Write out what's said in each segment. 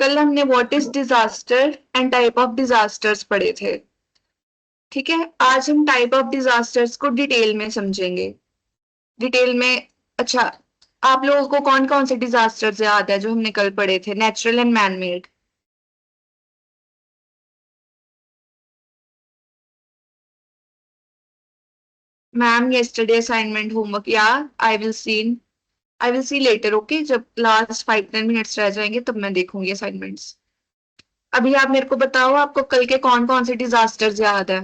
कल हमने what is disaster and type of disasters पढ़े थे। ठीक है, आज हम टाइप ऑफ डिजास्टर्स को डिटेल में समझेंगे। डिटेल में। अच्छा, आप लोगों को कौन कौन से डिजास्टर्स याद है जो हमने कल पढ़े थे, natural and man made? Ma'am yesterday assignment homework, या I will see later. Okay, जब लास्ट 5-10 मिनट्स रह जाएंगे तब मैं देखूंगी असाइनमेंट्स। अभी आप मेरे को बताओ, आपको कल के कौन कौन से डिजास्टर्स याद है?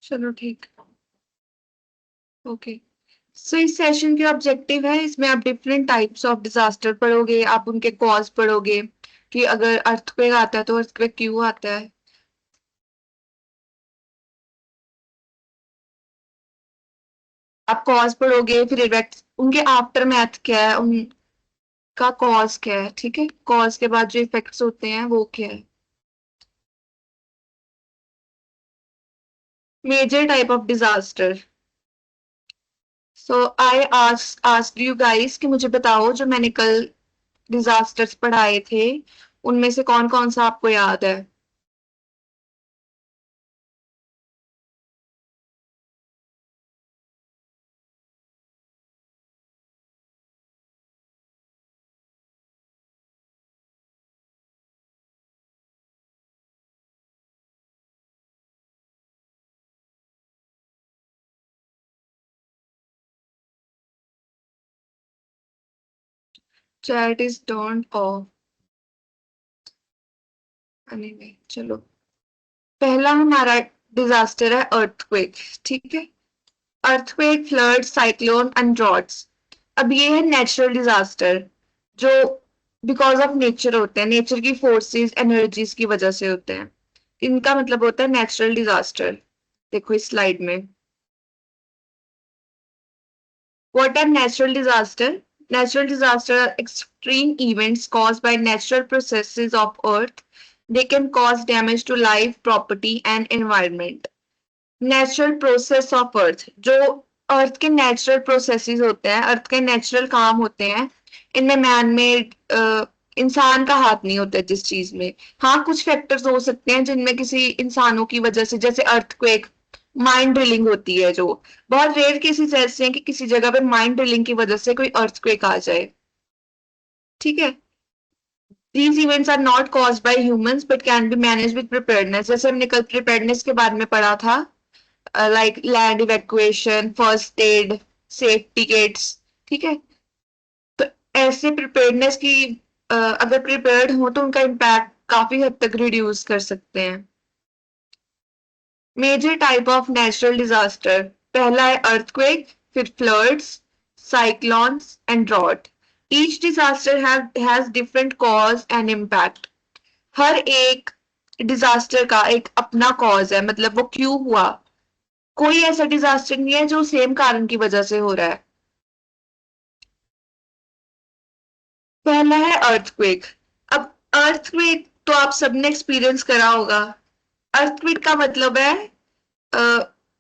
चलो ठीक। ओके। सो इस सेशन के ऑब्जेक्टिव है, इसमें आप डिफरेंट टाइप्स ऑफ डिजास्टर पढ़ोगे, आप उनके कॉज पढ़ोगे कि अगर अर्थक्वेक आता है तो अर्थक्वेक क्यों आता है। आप कॉज पढ़ोगे, फिर इफेक्ट, उनके आफ्टर मैथ क्या है, उनका कॉज क्या है। ठीक है, कॉज के बाद जो इफेक्ट्स होते हैं वो क्या है। Major type of disaster. So I asked you guys कि मुझे बताओ जो मैंने कल डिजास्टर्स पढ़ाए थे उनमें से कौन कौन सा आपको याद है। Chat is turned of. Anyway, चलो। पहला हमारा डिजास्टर है अर्थक्वेक। ठीक है, earthquake, flood, cyclone and droughts. अब ये है नेचुरल डिजास्टर जो बिकॉज ऑफ नेचर होते हैं, नेचर की फोर्सेस एनर्जीज की वजह से होते हैं। इनका मतलब होता है नेचुरल डिजास्टर। देखो इस स्लाइड में, what are natural disaster? Natural disasters are extreme events caused by natural processes of earth. They can cause damage to life, property and environment. Natural process of earth, जो अर्थ के natural processes होते हैं, अर्थ के natural काम होते हैं, इनमें man made इंसान का हाथ नहीं होता है जिस चीज में। हाँ, कुछ फैक्टर्स हो सकते हैं जिनमें किसी इंसानों की वजह से, जैसे अर्थक्वेक, माइंड ड्रिलिंग होती है, जो बहुत रेयर केसेस ऐसे हैं कि किसी जगह पे माइंड ड्रिलिंग की वजह से कोई अर्थक्वेक आ जाए। ठीक है, these events are not caused by humans but can be managed with preparedness। जैसे हमने कल प्रिपेयर्डनेस के बारे में पढ़ा था, like land evacuation, first aid, safety kits. ठीक है, तो ऐसे प्रिपेयर्डनेस की अगर प्रिपेयर्ड हो तो उनका इम्पैक्ट काफी हद तक रिड्यूस कर सकते हैं। Major type of natural disaster, पहला है अर्थक्वेक, फिर floods, cyclones and drought. Each disaster has different cause and impact. हर एक डिजास्टर का एक अपना कॉज है, मतलब वो क्यों हुआ। कोई ऐसा डिजास्टर नहीं है जो सेम कारण की वजह से हो रहा है। पहला है अर्थक्वेक। अब अर्थक्वेक तो आप सबने एक्सपीरियंस करा होगा। अर्थक्वेक का मतलब है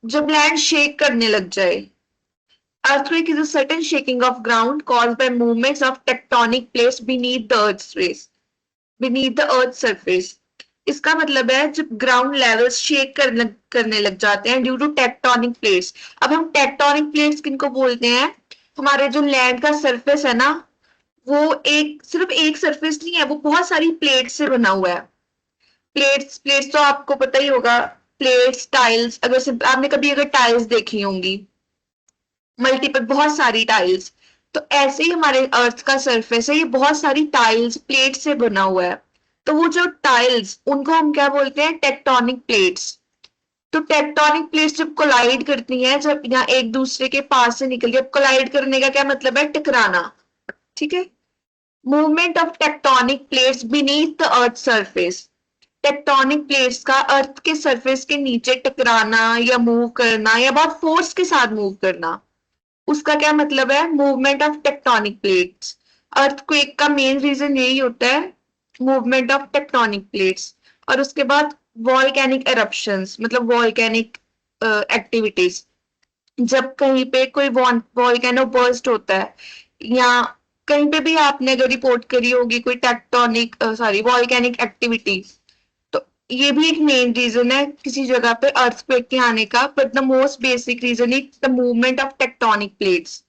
जब लैंड शेक करने लग जाए। Earthquake is a sudden shaking of ground caused by movements of tectonic plates beneath the earth's surface। इसका मतलब है जब ग्राउंड लेवल शेक करने लग जाते हैं ड्यू टू टेक्टोनिक प्लेट्स। अब हम टेक्टोनिक प्लेट्स किनको बोलते हैं? हमारे जो लैंड का सरफेस है ना, वो एक सिर्फ एक सरफेस नहीं है, वो बहुत सारी प्लेट से बना हुआ है। प्लेट्स प्लेट्स तो आपको पता ही होगा। प्लेट्स, टाइल्स, अगर आपने कभी अगर टाइल्स देखी होंगी, मल्टीपल बहुत सारी टाइल्स, तो ऐसे ही हमारे अर्थ का सरफेस है, ये बहुत सारी टाइल्स प्लेट से बना हुआ है। तो वो जो टाइल्स, उनको हम क्या बोलते हैं? Tectonic plates. तो टेक्टोनिक प्लेट्स जब कोलाइड करती हैं, जब यहाँ एक दूसरे के पास से निकल के, कोलाइड करने का क्या मतलब है? टकराना। ठीक है, movement of tectonic plates beneath the earth surface. Tectonic plates का अर्थ के सरफेस के नीचे टकराना या मूव करना या बहुत फोर्स के साथ मूव करना, उसका क्या मतलब है? Movement of tectonic plates. Earthquake का मेन रीजन यही होता है, मूवमेंट ऑफ टेक्टोनिक प्लेट्स। और उसके बाद वॉल्केनिक एरप्शंस, मतलब वॉल्केनिक एक्टिविटीज, जब कहीं पे कोई वॉल्केनो बर्स्ट होता है, या कहीं पे भी आपने अगर रिपोर्ट करी होगी कोई टेक्टोनिक सॉरी वॉल्केनिक एक्टिविटी, तो ये भी एक मेन रीजन है किसी जगह पे अर्थक्वेक के आने का, but the most basic reason is the movement of tectonic plates.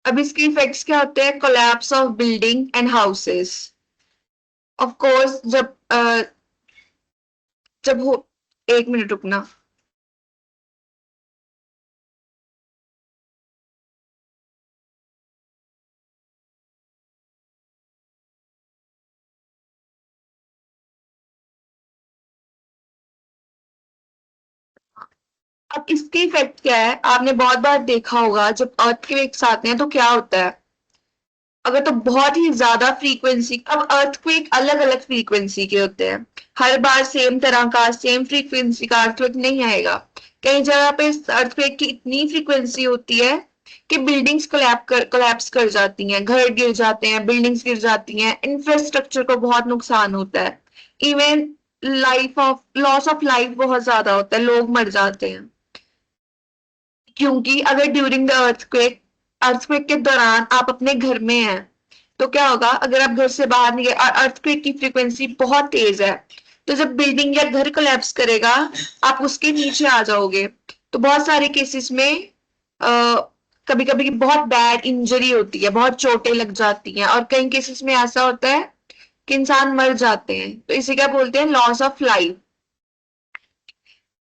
अब इसके इफेक्ट्स क्या होते हैं? Collapse of building and houses. Of course जब हो, एक मिनट रुकना। अब इसके इफेक्ट क्या है? आपने बहुत बार देखा होगा जब अर्थक्वेक्स आते हैं तो क्या होता है, अगर तो बहुत ही ज्यादा फ्रीक्वेंसी, अब अर्थक्वेक अलग अलग फ्रीक्वेंसी के होते हैं, हर बार सेम तरह का सेम फ्रीक्वेंसी का अर्थक्वेक नहीं आएगा। कई जगह पे अर्थक्वेक की इतनी फ्रीक्वेंसी होती है कि बिल्डिंग्स कोलैप्स कर जाती हैं, घर गिर जाते हैं, बिल्डिंग्स गिर जाती हैं, इंफ्रास्ट्रक्चर को बहुत नुकसान होता है, even life of loss of life बहुत ज्यादा होता है, लोग मर जाते हैं। क्योंकि अगर ड्यूरिंग द अर्थक्वेक, अर्थक्वेक के दौरान आप अपने घर में हैं, तो क्या होगा? अगर आप घर से बाहर नहीं गए और अर्थक्वेक की फ्रीक्वेंसी बहुत तेज है, तो जब बिल्डिंग या घर कोलैप्स करेगा, आप उसके नीचे आ जाओगे। तो बहुत सारे केसेस में कभी कभी बहुत बैड इंजरी होती है, बहुत चोटें लग जाती हैं, और कई केसेस में ऐसा होता है कि इंसान मर जाते हैं। तो इसे क्या बोलते हैं? Loss of life.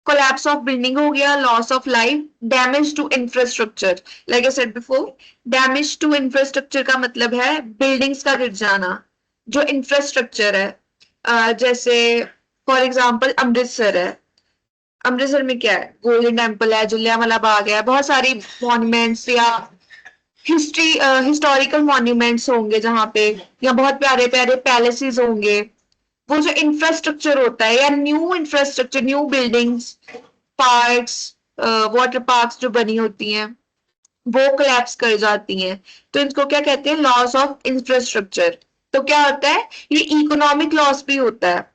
Collapse of building हो गया, loss of life, damage to infrastructure. Like I said before, damage to infrastructure का मतलब है बिल्डिंग्स का गिर जाना, जो इंफ्रास्ट्रक्चर है। जैसे फॉर एग्जांपल अमृतसर है, अमृतसर में क्या है? गोल्डन टेम्पल है, जलियांवाला बाग है, बहुत सारी मॉन्यूमेंट्स या हिस्ट्री हिस्टोरिकल मॉन्यूमेंट्स होंगे जहाँ पे, या बहुत प्यारे प्यारे पैलेसेस होंगे। वो जो इंफ्रास्ट्रक्चर होता है या new infrastructure, new buildings, parks, water parks जो बनी होती हैं, वो कोलैप्स कर जाती हैं। तो इनको क्या कहते हैं? Loss of infrastructure. तो क्या होता है? ये इकोनॉमिक लॉस भी होता है,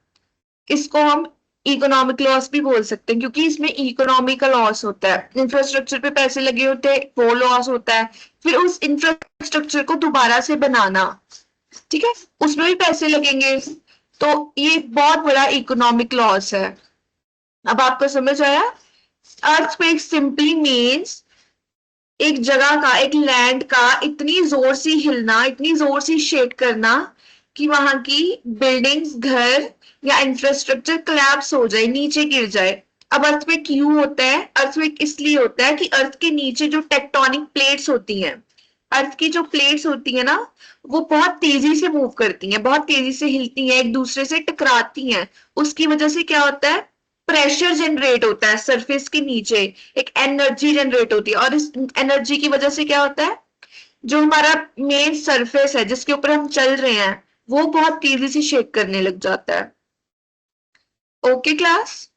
इसको हम इकोनॉमिक लॉस भी बोल सकते हैं, क्योंकि इसमें इकोनॉमी का लॉस होता है, इंफ्रास्ट्रक्चर पे पैसे लगे होते हैं, वो लॉस होता है। फिर उस इंफ्रास्ट्रक्चर को दोबारा से बनाना, ठीक है, उसमें भी पैसे लगेंगे। तो ये बहुत बड़ा इकोनॉमिक लॉस है। अब आपको समझ आया? अर्थक्वेक सिंपली मीन्स एक जगह का, एक लैंड का इतनी जोर से हिलना, इतनी जोर से शेक करना कि वहां की बिल्डिंग्स, घर या इंफ्रास्ट्रक्चर कोलैप्स हो जाए, नीचे गिर जाए। अब अर्थक्वेक क्यों होता है? अर्थक्वेक इसलिए होता है कि अर्थ के नीचे जो टेक्टोनिक प्लेट्स होती हैं, अर्थ की जो प्लेट्स होती है ना, वो बहुत तेजी से मूव करती हैं, बहुत तेजी से हिलती हैं, एक दूसरे से टकराती हैं। उसकी वजह से क्या होता है? प्रेशर जनरेट होता है सरफेस के नीचे, एक एनर्जी जनरेट होती है, और इस एनर्जी की वजह से क्या होता है? जो हमारा मेन सरफेस है जिसके ऊपर हम चल रहे हैं, वो बहुत तेजी से शेक करने लग जाता है। ओके क्लास,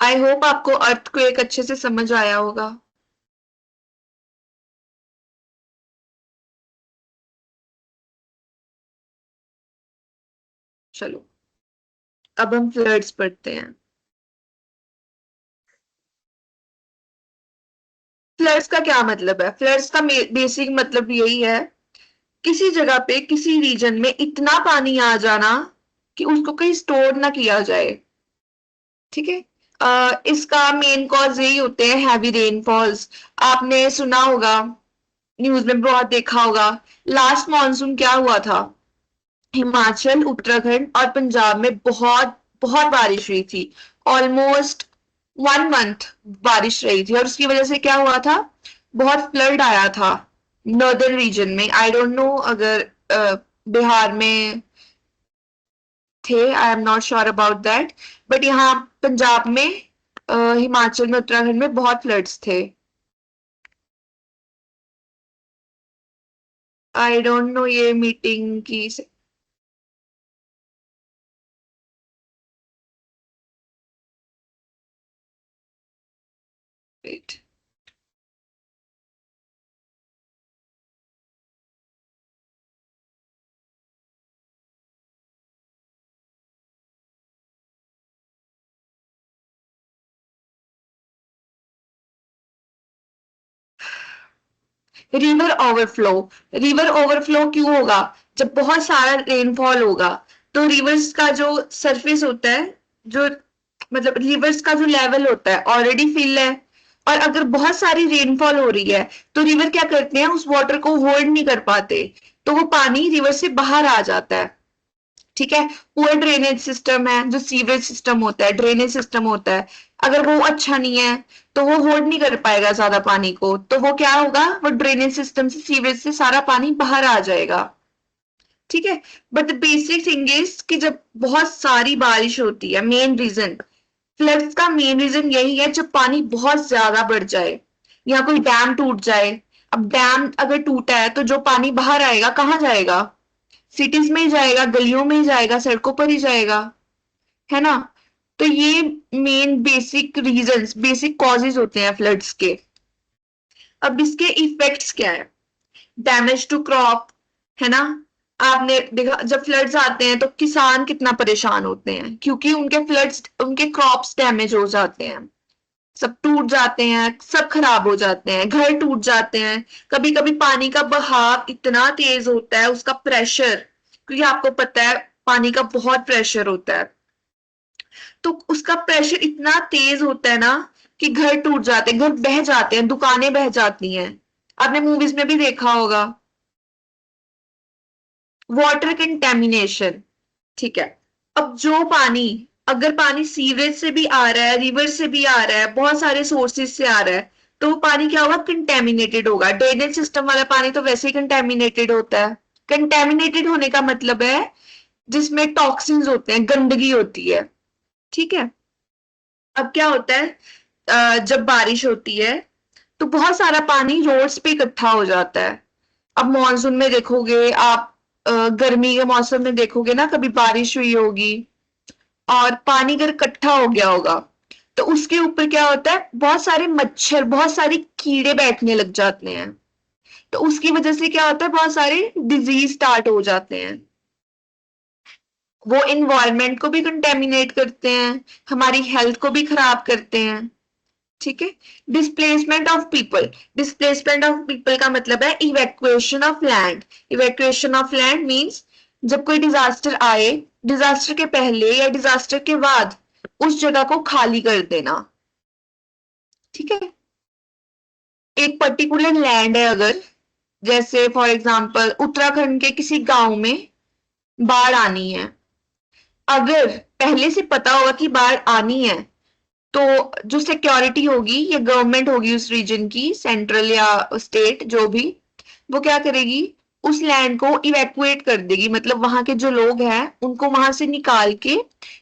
आई होप आपको अर्थ को एक अच्छे से समझ आया होगा। चलो, अब हम फ्लड्स पढ़ते हैं। फ्लड्स का क्या मतलब है? फ्लड्स का बेसिक मतलब यही है, किसी जगह पे, किसी रीजन में इतना पानी आ जाना कि उसको कहीं स्टोर ना किया जाए। ठीक है, इसका मेन कॉज यही होते हैं हैवी रेनफॉल्स। आपने सुना होगा, न्यूज में बहुत देखा होगा, लास्ट मॉनसून क्या हुआ था? हिमाचल, उत्तराखंड और पंजाब में बहुत बहुत बारिश हुई थी। ऑलमोस्ट 1 मंथ बारिश रही थी, और उसकी वजह से क्या हुआ था? बहुत फ्लड आया था नॉर्दर्न रीजन में। आई डोंट नो अगर बिहार में थे, I am not sure about that, but यहाँ पंजाब में, हिमाचल में, उत्तराखंड में बहुत फ्लड्स थे। आई डोंट नो ये मीटिंग की wait. River overflow. River overflow क्यों होगा? जब बहुत सारा रेनफॉल होगा तो रिवर्स का जो सरफेस होता है, जो मतलब रिवर्स का जो लेवल होता है ऑलरेडी फिल है, और अगर बहुत सारी रेनफॉल हो रही है तो रिवर क्या करते हैं, उस वाटर को होल्ड नहीं कर पाते, तो वो पानी रिवर से बाहर आ जाता है। ठीक है। पुअर ड्रेनेज सिस्टम है, जो सीवरेज सिस्टम होता है, ड्रेनेज सिस्टम होता है, अगर वो अच्छा नहीं है तो वो होल्ड नहीं कर पाएगा ज्यादा पानी को, तो वो क्या होगा, वो ड्रेनेज सिस्टम से, सीवरेज से सारा पानी बाहर आ जाएगा। ठीक है। But the basic thing is कि जब बहुत सारी बारिश होती है, मेन रीजन फ्लड्स का मेन रीजन यही है, जब पानी बहुत ज्यादा बढ़ जाए या कोई डैम टूट जाए। अब डैम अगर टूटा है तो जो पानी बाहर आएगा कहाँ जाएगा? सिटीज में ही जाएगा, गलियों में ही जाएगा, सड़कों पर ही जाएगा, है ना? तो ये main basic reasons, basic causes होते हैं फ्लड्स के। अब इसके इफेक्ट्स क्या है? डैमेज टू क्रॉप, है ना? आपने देखा जब फ्लड्स आते हैं तो किसान कितना परेशान होते हैं, क्योंकि उनके फ्लड्स, उनके क्रॉप्स डैमेज हो जाते हैं, सब टूट जाते हैं, सब खराब हो जाते हैं, घर टूट जाते हैं। कभी कभी पानी का बहाव इतना तेज होता है, उसका प्रेशर, क्योंकि आपको पता है पानी का बहुत प्रेशर होता है, तो उसका प्रेशर इतना तेज होता है ना कि घर टूट जाते हैं, घर बह जाते हैं, दुकानें बह जाती हैं। आपने मूवीज में भी देखा होगा। Water contamination. ठीक है। अब जो पानी, अगर पानी सीवरेज से भी आ रहा है, रिवर से भी आ रहा है, बहुत सारे सोर्सेज से आ रहा है, तो वो पानी क्या होगा, कंटेमिनेटेड होगा। ड्रेनेज सिस्टम वाला पानी तो वैसे ही कंटेमिनेटेड होता है। कंटेमिनेटेड होने का मतलब है जिसमें टॉक्सिन्स होते हैं, गंदगी होती है। ठीक है। अब क्या होता है, जब बारिश होती है तो बहुत सारा पानी रोड्स पे इकट्ठा हो जाता है। अब मॉनसून में देखोगे आप, गर्मी के मौसम में देखोगे ना, कभी बारिश हुई होगी और पानी अगर इकट्ठा हो गया होगा तो उसके ऊपर क्या होता है, बहुत सारे मच्छर, बहुत सारे कीड़े बैठने लग जाते हैं, तो उसकी वजह से क्या होता है, बहुत सारे डिजीज स्टार्ट हो जाते हैं। वो इन्वायरमेंट को भी कंटेमिनेट करते हैं, हमारी हेल्थ को भी खराब करते हैं। ठीक है। Displacement of people. Displacement of people का मतलब है evacuation of land. Evacuation of land means जब कोई डिजास्टर आए, डिजास्टर के पहले या डिजास्टर के बाद उस जगह को खाली कर देना। ठीक है। एक पर्टिकुलर लैंड है अगर, जैसे फॉर एग्जांपल उत्तराखंड के किसी गांव में बाढ़ आनी है, अगर पहले से पता होगा कि बाढ़ आनी है तो जो सिक्योरिटी होगी, ये गवर्नमेंट होगी उस रीजन की, सेंट्रल या स्टेट जो भी, वो क्या करेगी, उस लैंड को इवैक्यूएट कर देगी, मतलब वहां के जो लोग हैं उनको वहां से निकाल के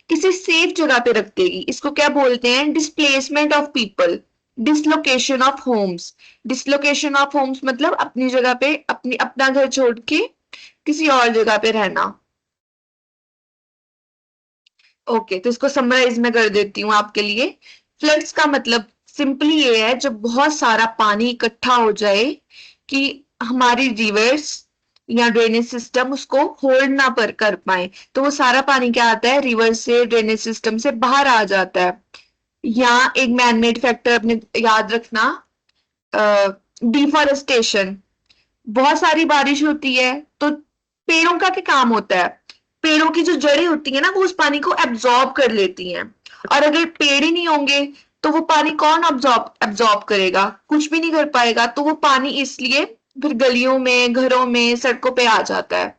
किसी सेफ जगह पे रख देगी। इसको क्या बोलते हैं, displacement of people, dislocation of homes. Dislocation of homes मतलब अपनी जगह पे, अपनी अपना घर छोड़ के किसी और जगह पे रहना। ओके, तो इसको समराइज में कर देती हूँ आपके लिए। फ्लड्स का मतलब सिंपली ये है, जब बहुत सारा पानी इकट्ठा हो जाए कि हमारी रिवर्स या ड्रेनेज सिस्टम उसको होल्ड ना पर कर पाए, तो वो सारा पानी क्या आता है, रिवर से, ड्रेनेज सिस्टम से बाहर आ जाता है। या एक मैनमेड फैक्टर अपने याद रखना, डिफॉरेस्टेशन। बहुत सारी बारिश होती है तो पेड़ों का क्या काम होता है, पेड़ों की जो जड़ें होती है ना, वो उस पानी को एब्जॉर्ब कर लेती हैं, और अगर पेड़ ही नहीं होंगे तो वो पानी कौन एब्जॉर्ब एब्जॉर्ब करेगा, कुछ भी नहीं कर पाएगा, तो वो पानी इसलिए फिर गलियों में, घरों में, सड़कों पे आ जाता है।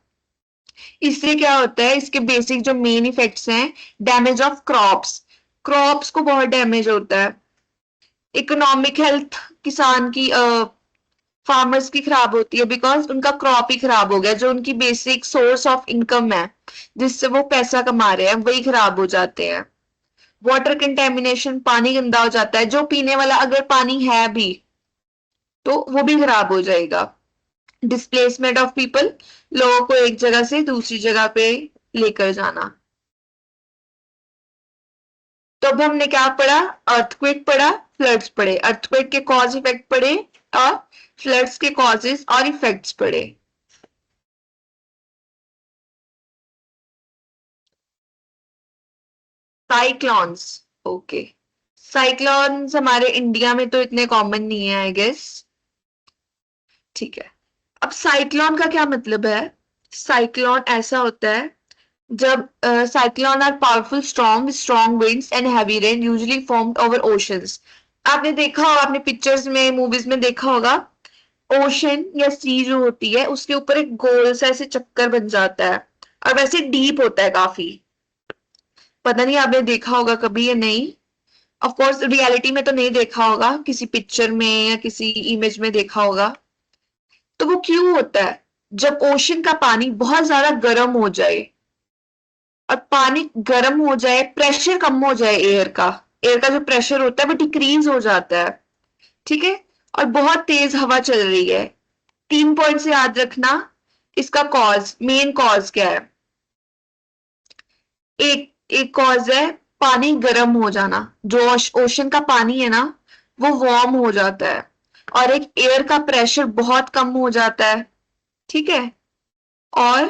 इससे क्या होता है, इसके बेसिक जो मेन इफेक्ट्स हैं, डैमेज ऑफ क्रॉप्स, क्रॉप्स को बहुत डैमेज होता है। इकोनॉमिक हेल्थ किसान की, फार्मर्स की खराब होती है, बिकॉज उनका क्रॉप ही खराब हो गया, जो उनकी बेसिक सोर्स ऑफ इनकम है, जिससे वो पैसा कमा रहे हैं, वही खराब हो जाते हैं। वाटर कंटेमिनेशन, पानी गंदा हो जाता है, जो पीने वाला अगर पानी है भी तो वो भी खराब हो जाएगा। डिस्प्लेसमेंट ऑफ पीपल, लोगों को एक जगह से दूसरी जगह पे लेकर जाना। तो अब हमने क्या पढ़ा? अर्थक्वेक पढ़ा, फ्लड्स पढ़े, अर्थक्वेक के कॉज इफेक्ट पढ़े और फ्लड्स के कॉजेस और इफेक्ट्स पढ़े। Cyclones, okay. साइक्लॉन्स हमारे इंडिया में तो इतने कॉमन नहीं है आई गेस। ठीक है, अब साइक्लोन का क्या मतलब है? साइक्लोन ऐसा होता है जब cyclone are powerful strong strong winds and heavy rain usually formed over oceans. आपने देखा होगा, आपने पिक्चर्स में मूवीज में देखा होगा, ओशन या सी जो होती है उसके ऊपर एक गोल सा ऐसे चक्कर बन जाता है और वैसे डीप होता है काफी। पता नहीं आपने देखा होगा कभी या नहीं। ऑफ कोर्स रियलिटी में तो नहीं देखा होगा, किसी पिक्चर में या किसी इमेज में देखा होगा। तो वो क्यों होता है? जब ओशन का पानी बहुत ज्यादा गर्म हो जाए और पानी गर्म हो जाए, प्रेशर कम हो जाए, एयर का जो प्रेशर होता है वो डिक्रीज हो जाता है, ठीक है, और बहुत तेज हवा चल रही है। 3 पॉइंट से याद रखना, इसका कॉज, मेन कॉज क्या है? एक एक कॉज है पानी गर्म हो जाना, जो ओशन का पानी है ना वो वार्म हो जाता है, और एक एयर का प्रेशर बहुत कम हो जाता है, ठीक है, और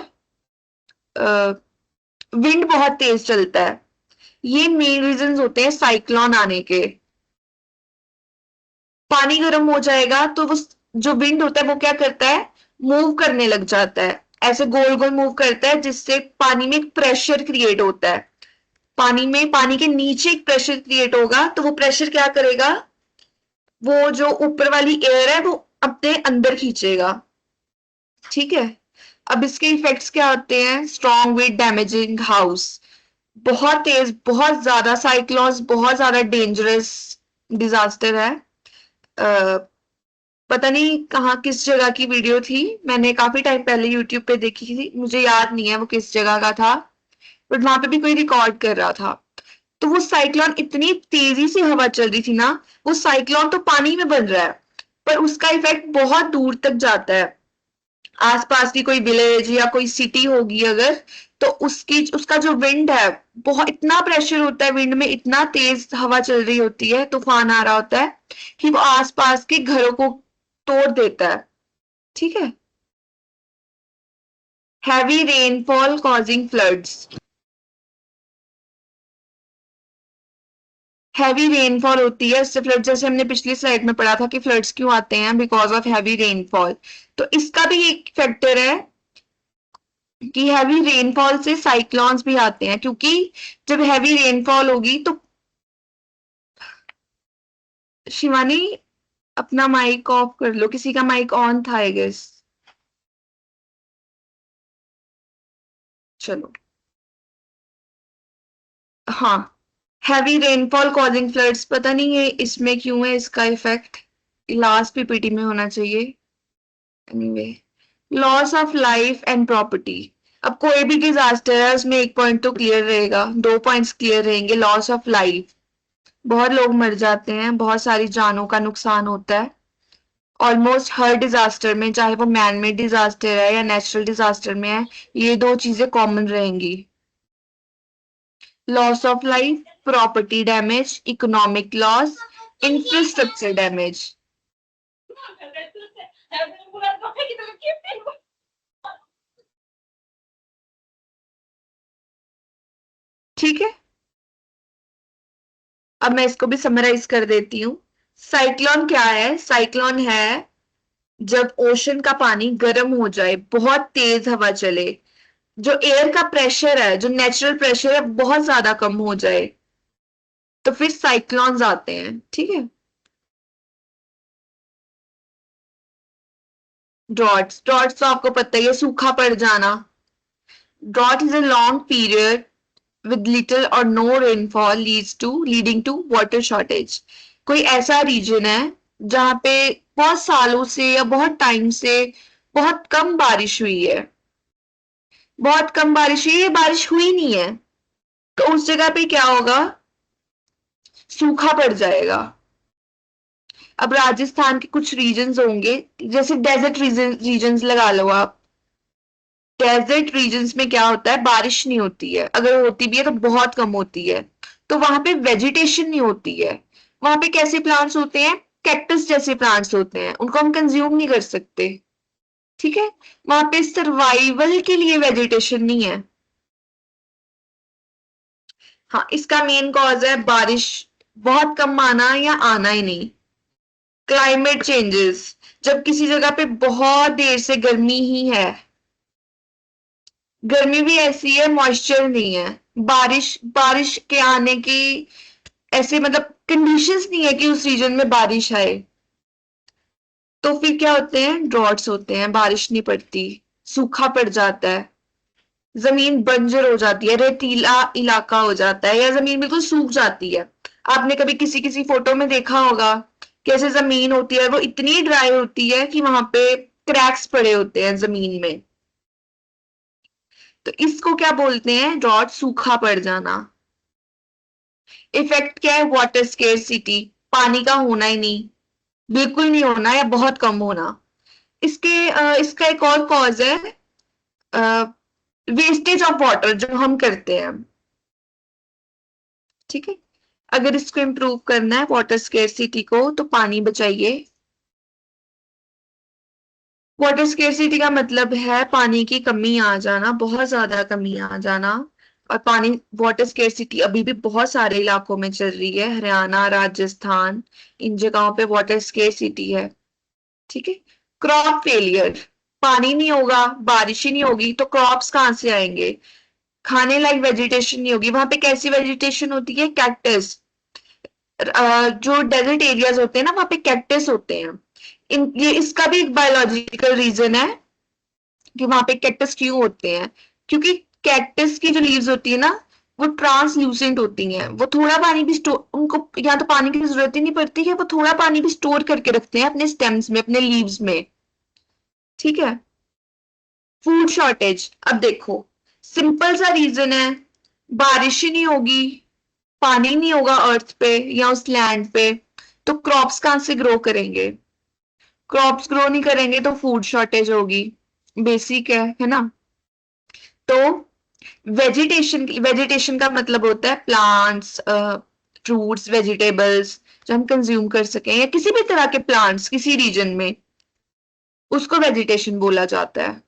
विंड बहुत तेज चलता है। ये मेन रीजंस होते हैं साइक्लोन आने के। पानी गर्म हो जाएगा तो वो जो विंड होता है वो क्या करता है, मूव करने लग जाता है, ऐसे गोल गोल मूव करता है, जिससे पानी में एक प्रेशर क्रिएट होता है। पानी में, पानी के नीचे एक प्रेशर क्रिएट होगा, तो वो प्रेशर क्या करेगा, वो जो ऊपर वाली एयर है वो अपने अंदर खींचेगा, ठीक है। अब इसके इफेक्ट्स क्या होते हैं? स्ट्रॉन्ग विंड डैमेजिंग हाउस, बहुत तेज, बहुत ज्यादा साइक्लोन्स, बहुत ज्यादा डेंजरस डिजास्टर है। आ, पता नहीं कहाँ किस जगह की वीडियो थी, मैंने काफी टाइम पहले यूट्यूब पे देखी थी, मुझे याद नहीं है वो किस जगह का था, बट वहां पे भी कोई रिकॉर्ड कर रहा था। तो वो साइक्लोन इतनी तेजी से हवा चल रही थी ना, वो साइक्लोन तो पानी में बन रहा है पर उसका इफेक्ट बहुत दूर तक जाता है। आसपास की कोई विलेज या कोई सिटी होगी अगर, तो उसकी उसका जो विंड है, बहुत इतना प्रेशर होता है विंड में, इतना तेज हवा चल रही होती है, तूफान आ रहा होता है कि वो आसपास के घरों को तोड़ देता है, ठीक है। Heavy rainfall causing floods, heavy rainfall होती है उससे फ्लड, जैसे हमने पिछली स्लाइड में पढ़ा था कि फ्लड्स क्यों आते हैं, बिकॉज ऑफ हैवी रेनफॉल। तो इसका भी एक फैक्टर है कि हैवी रेनफॉल से साइक्लोन्स भी आते हैं, क्योंकि जब हैवी रेनफॉल होगी तो, शिवानी अपना माइक ऑफ कर लो, किसी का माइक ऑन था आई गेस। चलो, हाँ, हैवी रेनफॉल कॉजिंग फ्लड्स, पता नहीं है इसमें क्यों है इसका इफेक्ट, लास्ट पीपीटी में होना चाहिए। Anyway, loss of life and property. अब कोई भी डिजास्टर है उसमें एक पॉइंट तो क्लियर रहेगा, 2 पॉइंट्स क्लियर रहेंगे। लॉस ऑफ लाइफ, बहुत लोग मर जाते हैं, बहुत सारी जानों का नुकसान होता है ऑलमोस्ट हर डिजास्टर में, चाहे वो मैन मेड डिजास्टर है या नेचुरल डिजास्टर में है, ये दो चीजें कॉमन रहेंगी। Loss of life, property damage, economic loss, infrastructure damage, ठीक है। अब मैं इसको भी समराइज कर देती हूँ। साइक्लोन क्या है? साइक्लोन है जब ओशन का पानी गर्म हो जाए, बहुत तेज हवा चले, जो एयर का प्रेशर है, जो नेचुरल प्रेशर है बहुत ज्यादा कम हो जाए, तो फिर साइक्लोन्स आते हैं, ठीक है। ड्रॉट्स, ड्रॉट्स तो आपको पता ही है, सूखा पड़ जाना। Drought is a long period with little or no rainfall leading to water shortage। कोई ऐसा रीजन है जहां पे बहुत सालों से या बहुत टाइम से बहुत कम बारिश हुई है, बहुत कम बारिश हुई है, बारिश हुई नहीं है, तो उस जगह पे क्या होगा, सूखा पड़ जाएगा। अब राजस्थान के कुछ रीजन्स होंगे, जैसे डेजर्ट रीजन्स लगा लो आप। डेजर्ट रीजन्स में क्या होता है, बारिश नहीं होती है, अगर होती भी है तो बहुत कम होती है, तो वहां पे वेजिटेशन नहीं होती है। वहां पे कैसे प्लांट्स होते हैं, कैक्टस जैसे प्लांट्स होते हैं, उनको हम कंज्यूम नहीं कर सकते। ठीक है, वहां पे सर्वाइवल के लिए वेजिटेशन नहीं है। हाँ, इसका मेन कॉज है बारिश बहुत कम आना या आना ही नहीं। क्लाइमेट चेंजेस, जब किसी जगह पे बहुत देर से गर्मी ही है, गर्मी भी ऐसी है, मॉइस्चर नहीं है, बारिश बारिश के आने की ऐसे मतलब कंडीशंस नहीं है कि उस रीजन में बारिश आए, तो फिर क्या होते हैं, ड्रॉट्स होते हैं, बारिश नहीं पड़ती, सूखा पड़ जाता है, जमीन बंजर हो जाती है, रेतीला इलाका हो जाता है, या जमीन बिल्कुल सूख जाती है। आपने कभी किसी किसी फोटो में देखा होगा कैसे जमीन होती है, वो इतनी ड्राई होती है कि वहां पे क्रैक्स पड़े होते हैं जमीन में। तो इसको क्या बोलते हैं, ड्रॉट, सूखा पड़ जाना। इफेक्ट क्या है, वाटर स्केर्सिटी, पानी का होना ही नहीं, बिल्कुल नहीं होना या बहुत कम होना। इसका एक और कॉज है, वेस्टेज ऑफ वाटर जो हम करते हैं। ठीक है, अगर इसको इम्प्रूव करना है वाटर स्केर्सिटी को, तो पानी बचाइए। वाटर स्केर्सिटी का मतलब है पानी की कमी आ जाना, बहुत ज्यादा कमी आ जाना। और पानी, वाटर स्केर्सिटी अभी भी बहुत सारे इलाकों में चल रही है, हरियाणा, राजस्थान, इन जगहों पे वाटर स्केर्सिटी है। ठीक है, क्रॉप फेलियर, पानी नहीं होगा, बारिश ही नहीं होगी, तो क्रॉप्स कहाँ से आएंगे, खाने लायक वेजिटेशन नहीं होगी। वहां पे कैसी वेजिटेशन होती है, कैक्टस। जो डेजर्ट एरियाज होते हैं ना, वहां पे कैक्टस होते हैं। ये इसका भी एक बायोलॉजिकल रीजन है कि वहां पे कैक्टस क्यों होते हैं, क्योंकि कैक्टस की जो लीव्स होती है ना, वो ट्रांसल्यूसेंट होती हैं, वो थोड़ा पानी भी स्टोर, उनको या तो पानी की जरूरत ही नहीं पड़ती है, वो थोड़ा पानी भी स्टोर करके रखते हैं अपने स्टेम्स में, अपने लीव्स में। ठीक है, फूड शॉर्टेज, अब देखो, सिंपल सा रीजन है, बारिश ही नहीं होगी, पानी नहीं होगा अर्थ पे या उस लैंड पे, तो क्रॉप्स कहाँ से ग्रो करेंगे, क्रॉप्स ग्रो नहीं करेंगे तो फूड शॉर्टेज होगी, बेसिक है ना। तो वेजिटेशन, वेजिटेशन का मतलब होता है प्लांट्स, फ्रूट्स, वेजिटेबल्स जो हम कंज्यूम कर सकें, या किसी भी तरह के प्लांट्स किसी रीजन में, उसको वेजिटेशन बोला जाता है।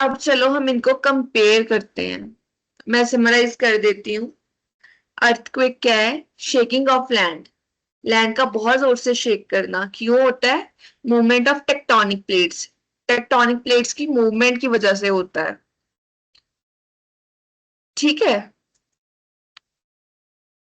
अब चलो हम इनको कंपेयर करते हैं, मैं समराइज कर देती हूँ। अर्थक्वेक क्या है, शेकिंग ऑफ लैंड, लैंड का बहुत जोर से शेक करना, क्यों होता है, movement of tectonic plates, tectonic plates की मूवमेंट की वजह से होता है। ठीक है,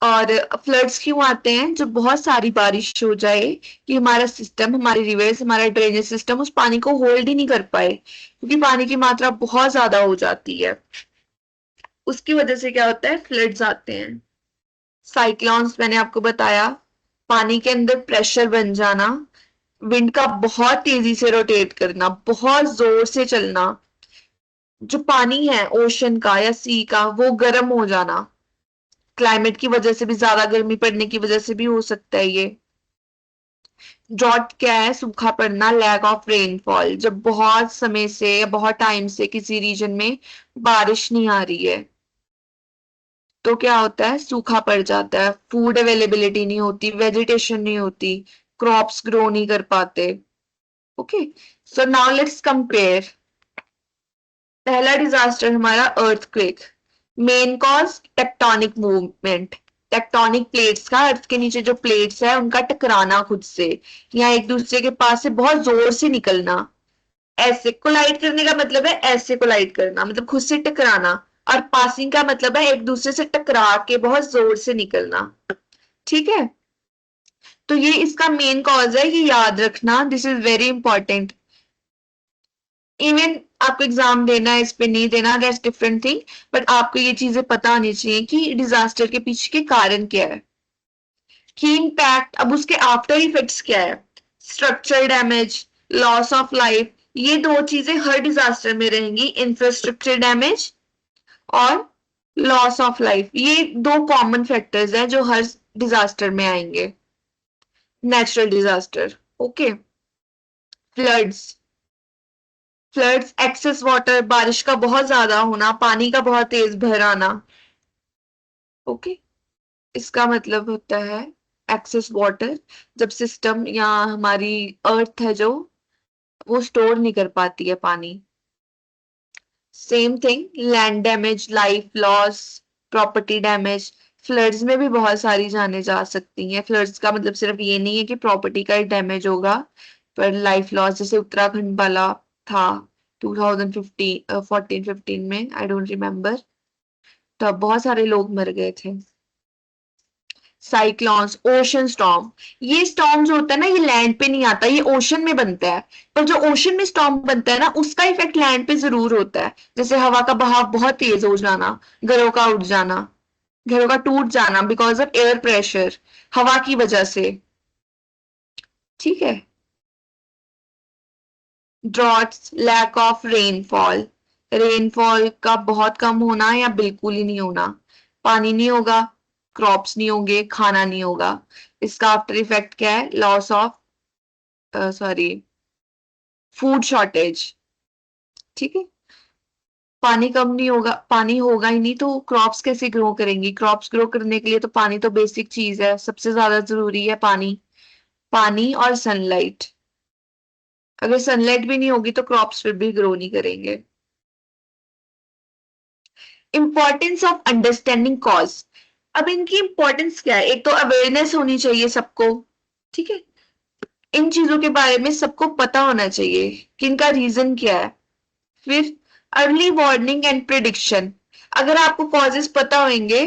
और फ्लड्स क्यों आते हैं, जब बहुत सारी बारिश हो जाए कि हमारा सिस्टम, हमारी रिवर्स, हमारा ड्रेनेज सिस्टम उस पानी को होल्ड ही नहीं कर पाए, क्योंकि पानी की मात्रा बहुत ज्यादा हो जाती है, उसकी वजह से क्या होता है, फ्लड्स आते हैं। साइक्लोन्स मैंने आपको बताया, पानी के अंदर प्रेशर बन जाना, विंड का बहुत तेजी से रोटेट करना, बहुत जोर से चलना, जो पानी है ओशन का या सी का वो गर्म हो जाना, क्लाइमेट की वजह से भी, ज्यादा गर्मी पड़ने की वजह से भी हो सकता है ये। ड्रॉट क्या है, सूखा पड़ना, लैक ऑफ रेनफॉल, जब बहुत समय से या बहुत टाइम से किसी रीजन में बारिश नहीं आ रही है, तो क्या होता है, सूखा पड़ जाता है, फूड अवेलेबिलिटी नहीं होती, वेजिटेशन नहीं होती, क्रॉप्स ग्रो नहीं कर पाते। Okay, so now let's compare. पहला डिजास्टर हमारा earthquake, main cause tectonic movement, tectonic plates का, अर्थ के नीचे जो प्लेट्स है उनका टकराना खुद से, या एक दूसरे के पास से बहुत जोर से निकलना। ऐसे कोलाइड करने का मतलब है ऐसे कोलाइड करना, मतलब खुद से टकराना, और पासिंग का मतलब है एक दूसरे से टकरा के बहुत जोर से निकलना। ठीक है, तो ये इसका मेन कॉज है, ये याद रखना, this is very important. Even आपको एग्जाम देना है, इस पे नहीं देना, दैट्स डिफरेंट थिंग, बट आपको ये चीजें पता होनी चाहिए कि डिजास्टर के पीछे के कारण क्या है, की इम्पैक्ट, अब उसके आफ्टर इफेक्ट्स क्या है, structural damage, loss of life, ये दो चीजें हर डिजास्टर में रहेंगी, इंफ्रास्ट्रक्चर डैमेज और लॉस ऑफ लाइफ, ये दो कॉमन फैक्टर्स हैं जो हर डिजास्टर में आएंगे। Natural disaster, okay. Floods, floods excess water, बारिश का बहुत ज्यादा होना, पानी का बहुत तेज बह आना, ओके। इसका मतलब होता है एक्सेस वाटर, जब सिस्टम या हमारी अर्थ है जो वो स्टोर नहीं कर पाती है पानी। Same thing, land damage, life loss, property damage. Floods में भी बहुत सारी जानें जा सकती हैं। फ्लड्स का मतलब सिर्फ ये नहीं है कि प्रॉपर्टी का ही डैमेज होगा, पर लाइफ लॉस, जैसे उत्तराखंड वाला था 2015 14-15 में, आई डोंट रिमेम्बर, तब बहुत सारे लोग मर गए थे। साइक्लोन्स, ओशन स्टॉर्म, ये स्टॉर्म जो होता है ना, ये लैंड पे नहीं आता, ये ओशन में बनता है। पर जो ओशन में स्टॉर्म बनता है ना, उसका इफेक्ट लैंड पे जरूर होता है। जैसे हवा का बहाव बहुत तेज हो जाना, घरों का उड़ जाना, घरों का टूट जाना बिकॉज ऑफ एयर प्रेशर, हवा की वजह से, ठीक है। Droughts, lack of rainfall, rainfall का बहुत कम होना या बिल्कुल ही नहीं होना। पानी नहीं होगा, क्रॉप्स नहीं होंगे, खाना नहीं होगा। इसका आफ्टर इफेक्ट क्या है? Loss of, sorry, food shortage, ठीक है। पानी कम नहीं होगा, पानी होगा ही नहीं तो क्रॉप्स कैसे ग्रो करेंगी? क्रॉप्स ग्रो करने के लिए तो पानी तो बेसिक चीज है, सबसे ज्यादा जरूरी है पानी। पानी और सनलाइट, अगर सनलाइट भी नहीं होगी तो क्रॉप्स फिर भी ग्रो नहीं करेंगे। इंपॉर्टेंस ऑफ अंडरस्टैंडिंग कॉज, अब इनकी इंपॉर्टेंस क्या है? एक तो अवेयरनेस होनी चाहिए सबको, ठीक है। इन चीजों के बारे में सबको पता होना चाहिए कि इनका रीजन क्या है। फिर अर्ली वार्निंग एंड प्रिडिक्शन, अगर आपको कॉजेस पता होंगे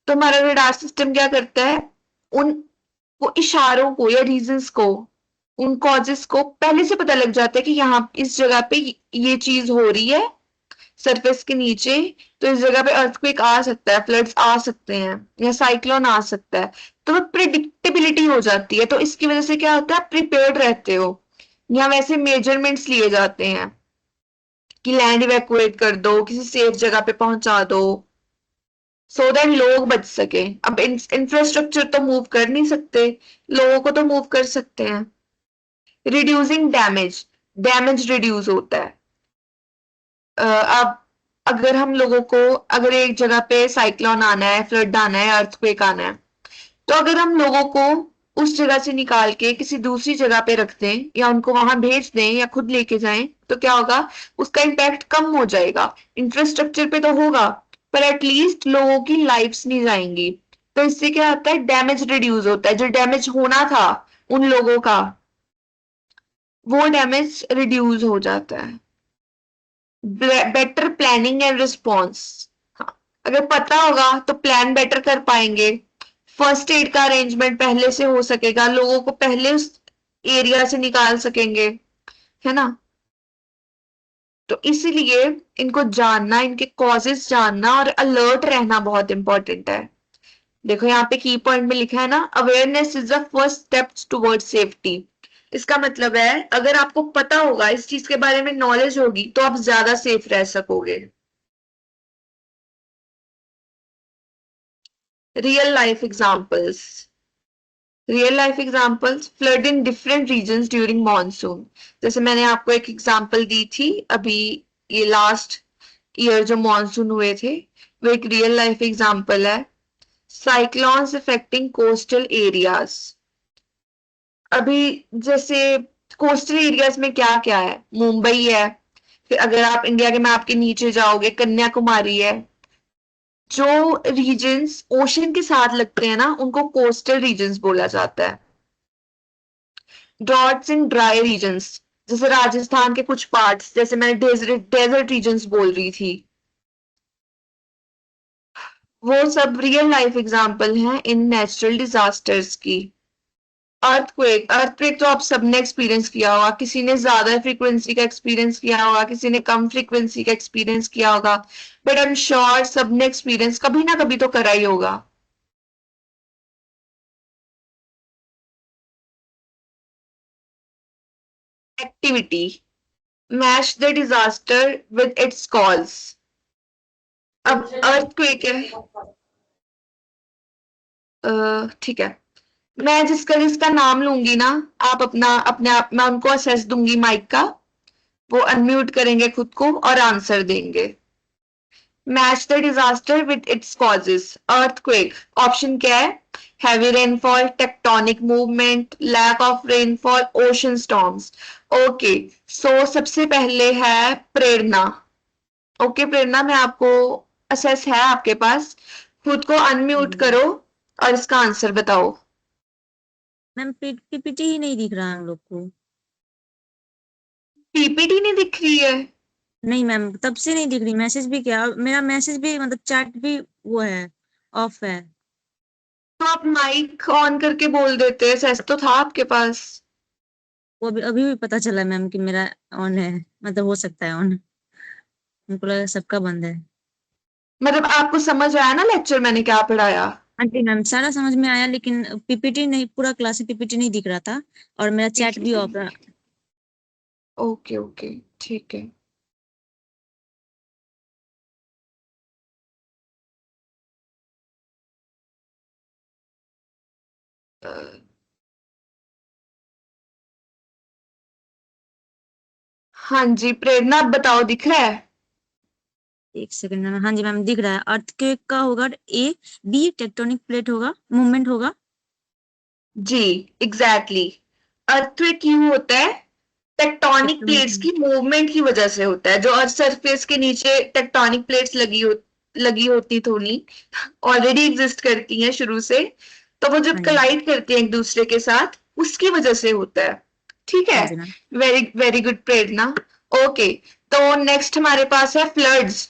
तो हमारा रडार सिस्टम क्या करता है, उन वो इशारों को या रीजंस को, उन कॉजेस को पहले से पता लग जाता है कि यहाँ इस जगह पे ये चीज हो रही है सरफेस के नीचे, तो इस जगह पे अर्थक्वेक आ सकता है, फ्लड्स आ सकते हैं या साइक्लोन आ सकता है। तो वो प्रिडिक्टेबिलिटी हो जाती है, तो इसकी वजह से क्या होता है, प्रिपेयर्ड रहते हो। या वैसे मेजरमेंट्स लिए जाते हैं कि लैंड इवैक्यूएट कर दो, किसी सेफ जगह पे पहुंचा दो, सो दैट लोग बच सके। अब इंफ्रास्ट्रक्चर तो मूव कर नहीं सकते, लोगों को तो मूव कर सकते हैं। रिड्यूसिंग डैमेज, डैमेज रिड्यूस होता है। अब अगर हम लोगों को, अगर एक जगह पे साइक्लोन आना है, फ्लड आना है, अर्थक्वेक आना है, तो अगर हम लोगों को उस जगह से निकाल के किसी दूसरी जगह पे रख दें या उनको वहां भेज दें या खुद लेके जाएं, तो क्या होगा, उसका इम्पैक्ट कम हो जाएगा। इंफ्रास्ट्रक्चर पे तो होगा, पर एटलीस्ट लोगों की लाइफ्स नहीं जाएंगी। तो इससे क्या होता है, डैमेज रिड्यूस होता है, जो डैमेज होना था उन लोगों का, वो डैमेज रिड्यूस हो जाता है। बेटर प्लानिंग एंड रिस्पॉन्स, अगर पता होगा तो प्लान बेटर कर पाएंगे। फर्स्ट एड का अरेंजमेंट पहले से हो सकेगा, लोगों को पहले उस एरिया से निकाल सकेंगे, है ना। तो इसीलिए इनको जानना, इनके कॉजेस जानना और अलर्ट रहना बहुत इंपॉर्टेंट है। देखो यहाँ पे की पॉइंट में लिखा है ना, awareness is the first step towards safety. इसका मतलब है अगर आपको पता होगा, इस चीज के बारे में नॉलेज होगी, तो आप ज्यादा सेफ रह सकोगे। Real life examples, real life examples, flood in different regions during monsoon. जैसे मैंने आपको एक एग्जांपल दी थी अभी, ये लास्ट ईयर जो मॉनसून हुए थे, वो एक रियल लाइफ एग्जांपल है। साइक्लोन्स अफेक्टिंग कोस्टल एरियाज, अभी जैसे कोस्टल एरियाज में क्या क्या है, मुंबई है, फिर अगर आप इंडिया के मैप के नीचे जाओगे कन्याकुमारी है। जो रीजन्स ओशन के साथ लगते हैं ना, उनको कोस्टल रीजन्स बोला जाता है। ड्रॉट्स इन ड्राई रीजन्स, जैसे राजस्थान के कुछ पार्ट्स, जैसे मैंने डेजर्ट डेजर्ट रीजन्स बोल रही थी, वो सब रियल लाइफ एग्जांपल हैं इन नेचुरल डिजास्टर्स की। अर्थक्वेक, अर्थक्वेक तो आप सबने एक्सपीरियंस किया होगा, किसी ने ज्यादा फ्रीक्वेंसी का एक्सपीरियंस किया होगा, किसी ने कम फ्रीक्वेंसी का एक्सपीरियंस किया होगा, बट आई एम श्योर सबने एक्सपीरियंस कभी ना कभी तो करा ही होगा। Activity, match the disaster with it's cause, अब अर्थक्वेक है। ठीक है, मैं जिसका जिसका नाम लूंगी ना, आप अपना अपने आप, मैं उनको असेस दूंगी माइक का, वो अनम्यूट करेंगे खुद को और आंसर देंगे। Match the disaster with its causes. Earthquake option क्या है? Heavy rainfall, tectonic movement, lack of rainfall, ocean storms. Okay, so सबसे पहले है प्रेरणा। ओके प्रेरणा, मैं आपको असेस है आपके पास, खुद को अनम्यूट करो और इसका आंसर बताओ। मैम पीपीटी ही नहीं दिख रहा है हम लोग को। पीपीटी नहीं दिख रही है? नहीं मैम, तब से नहीं दिख रही। मैसेज भी क्या, मेरा मैसेज भी मतलब चैट भी वो है, ऑफ है। तो आप माइक ऑन करके बोल देते, असेस तो था आपके पास। वो अभी अभी भी पता चला मैम कि मेरा ऑन है, मतलब हो सकता है ऑन। हमको लगा सबका बंद है। मतलब आपको समझ आया ना लेक्चर मैंने क्या पढ़ाया? हाँ जी मैम, सारा समझ में आया, लेकिन पीपीटी नहीं, पूरा क्लास में पीपीटी नहीं दिख रहा था और मेरा चैट भी ऑफ है। ओके ओके, ठीक है। अ, हाँ जी प्रेरणा, अब बताओ, दिख रहा है? एक सेकंड मैम, हाँ जी मैम दिख रहा है। अर्थक्वेक का होगा ए। बी टेक्टोनिक प्लेट होगा, मूवमेंट होगा। जी, एग्जैक्टली। अर्थक्वेक क्यों होता है? Tectonic tectonic. प्लेट्स की मूवमेंट की वजह से होता है। जो अर्थ सरफेस के नीचे टेक्टोनिक प्लेट्स लगी होती थोड़ी, ऑलरेडी एग्जिस्ट करती हैं शुरू से, तो वो जब हाँ जी। कलाइड करती हैं एक दूसरे के साथ, उसकी वजह से होता है। ठीक है, हाँ जी ma'am. Very very good Prerna. Okay, तो नेक्स्ट हमारे पास है floods.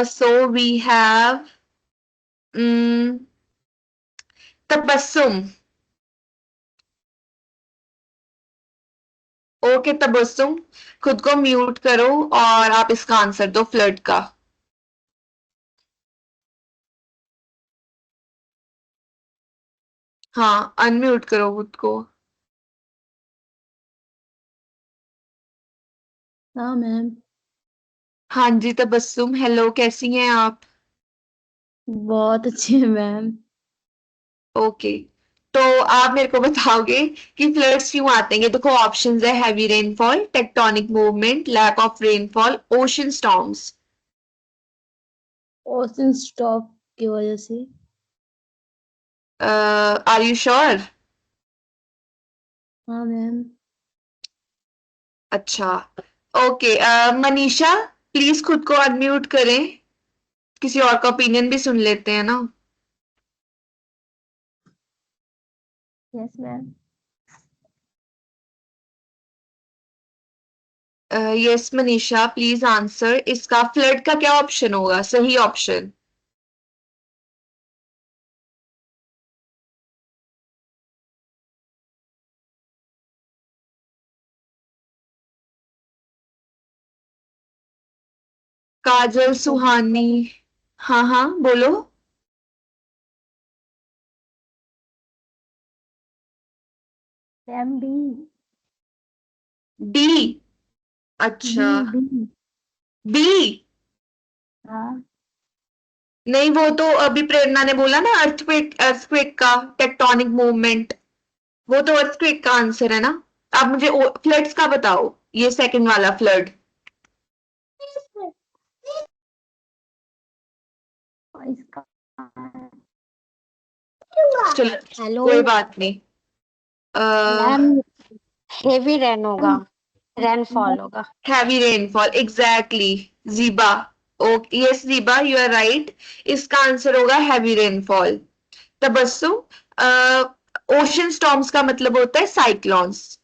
So we have Tabassum. Okay Tabassum, खुद को म्यूट करो और आप इसका आंसर दो फ्लड का। हाँ, अनम्यूट करो खुद को। हाँ मैम। हाँ जी तबस्सुम, हेलो, कैसी हैं आप? बहुत अच्छी है मैम। ओके, तो आप मेरे को बताओगे कि फ्लड्स क्यों आते हैं? ये देखो ऑप्शंस है, heavy rainfall, tectonic movement, lack of rainfall, ocean storms. Ocean stop की वजह से। Are you sure? हाँ मैम। अच्छा, ओके। मनीषा, प्लीज खुद को अनम्यूट करें, किसी और का ओपिनियन भी सुन लेते हैं ना। Yes ma'am. Yes Manisha, please answer. इसका फ्लड का क्या ऑप्शन होगा, सही ऑप्शन? काजल सुहानी। हाँ हाँ बोलो। Ma'am B. डी? बी अच्छा, बी। बी? हाँ। नहीं, वो तो अभी प्रेरणा ने बोला ना, अर्थक्वेक, अर्थक्वेक का टेक्टोनिक मूवमेंट, वो तो अर्थक्वेक का आंसर है ना। आप मुझे फ्लड्स का बताओ, ये सेकंड वाला फ्लड। और इसका चलो, हेलो कोई बात नहीं। मैम, हेवी रेन होगा, रेनफॉल होगा। Heavy rainfall, exactly. Ziba, okay, yes Ziba, you are right. इसका आंसर होगा heavy rainfall. Tabassum, ocean storms का मतलब होता है साइक्लोन्स।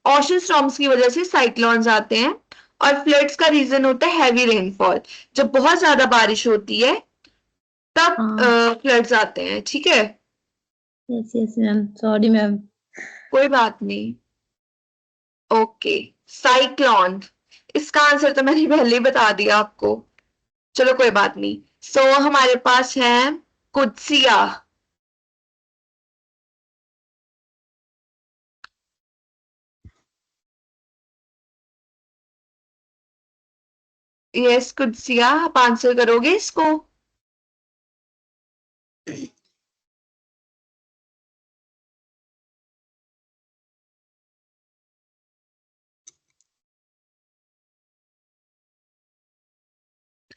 ओशन स्टॉर्म्स की वजह से साइक्लोन्स आते हैं, और फ्लड्स का रीजन होता है हैवी रेनफॉल। जब बहुत ज्यादा बारिश होती है तब हाँ। फ्लड्स आते हैं, ठीक है? Yes yes ma'am, sorry ma'am. कोई बात नहीं। ओके, साइक्लोन, इसका आंसर तो मैंने पहले ही बता दिया आपको। चलो कोई बात नहीं। सो हमारे पास है कुदसिया। यस कुदसिया, आप आंसर करोगे इसको?